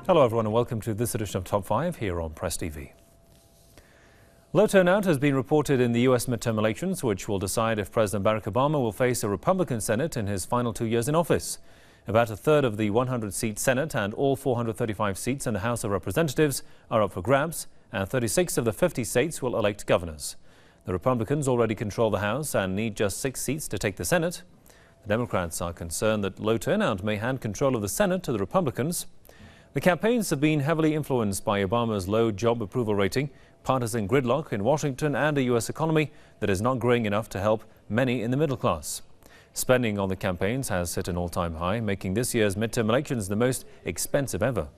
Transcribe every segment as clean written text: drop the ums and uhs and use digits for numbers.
Hello everyone and welcome to this edition of Top 5 here on Press TV. Low turnout has been reported in the U.S. midterm elections, which will decide if President Barack Obama will face a Republican Senate in his final 2 years in office. About a third of the 100-seat Senate and all 435 seats in the House of Representatives are up for grabs, and 36 of the 50 states will elect governors. The Republicans already control the House and need just 6 seats to take the Senate. The Democrats are concerned that low turnout may hand control of the Senate to the Republicans. The campaigns have been heavily influenced by Obama's low job approval rating, partisan gridlock in Washington, and a U.S. economy that is not growing enough to help many in the middle class. Spending on the campaigns has hit an all-time high, making this year's midterm elections the most expensive ever.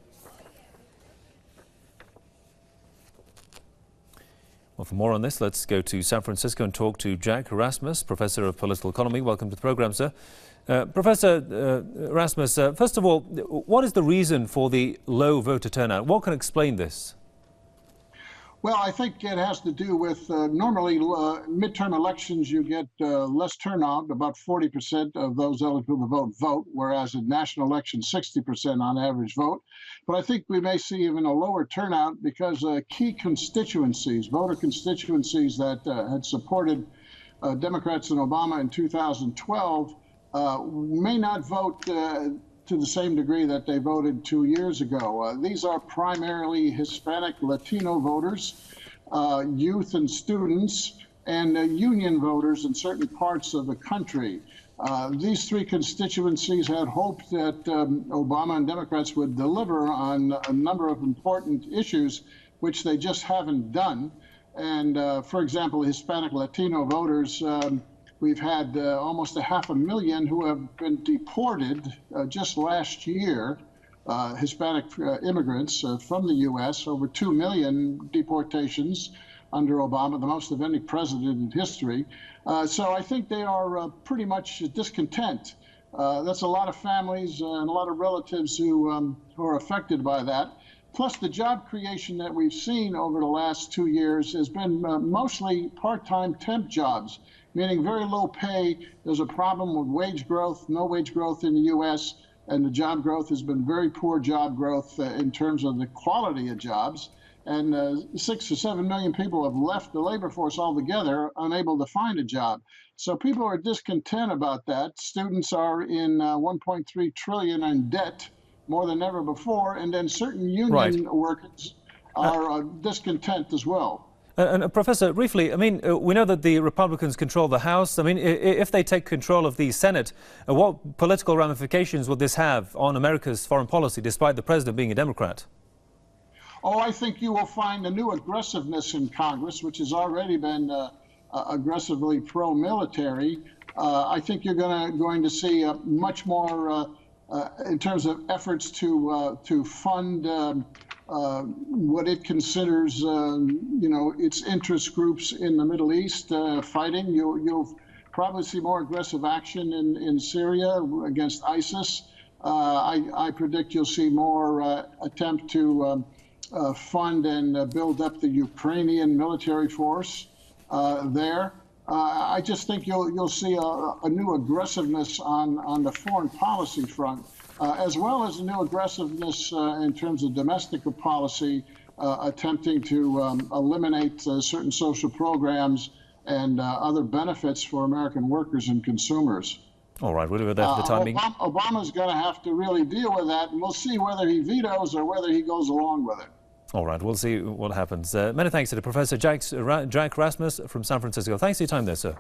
Well, for more on this, let's go to San Francisco and talk to Jack Rasmus, Professor of Political Economy. Welcome to the program, sir. Professor Rasmus, first of all, what is the reason for the low voter turnout? What can explain this? Well, I think it has to do with normally midterm elections, you get less turnout, about 40% of those eligible to vote, whereas in national elections, 60% on average vote. But I think we may see even a lower turnout because key constituencies, voter constituencies that had supported Democrats and Obama in 2012 may not vote to the same degree that they voted 2 years ago. These are primarily Hispanic Latino voters, youth and students, and union voters in certain parts of the country. These three constituencies had hoped that Obama and Democrats would deliver on a number of important issues, which they just haven't done. And for example, Hispanic Latino voters, we've had almost 500,000 who have been deported just last year, Hispanic immigrants from the U.S., over 2 million deportations under Obama, the most of any president in history. So I think they are pretty much discontent. That's a lot of families and a lot of relatives who are affected by that. Plus, the job creation that we've seen over the last 2 years has been mostly part-time temp jobs, meaning very low pay. There's a problem with wage growth, no wage growth in the U.S., and the job growth has been very poor job growth in terms of the quality of jobs. And 6 or 7 million people have left the labor force altogether, unable to find a job. So people are discontent about that. Students are in 1.3 trillion in debt, more than ever before, and then certain union workers are discontent as well. And Professor, briefly, I mean, we know that the Republicans control the House. I mean, if they take control of the Senate, what political ramifications would this have on America's foreign policy, despite the president being a Democrat? Oh, I think you will find a new aggressiveness in Congress, which has already been aggressively pro-military. I think you're going to see much more in terms of efforts to fund what it considers, its interest groups in the Middle East fighting. You'll probably see more aggressive action in Syria against ISIS. I predict you'll see more attempt to fund and build up the Ukrainian military force there. I just think you'll see a new aggressiveness on the foreign policy front, as well as a new aggressiveness in terms of domestic policy, attempting to eliminate certain social programs and other benefits for American workers and consumers. All right, we'll do that for the time being. Obama's going to have to really deal with that, and we'll see whether he vetoes or whether he goes along with it. All right, we'll see what happens. Many thanks to Professor Jack Rasmus from San Francisco. Thanks for your time there, sir.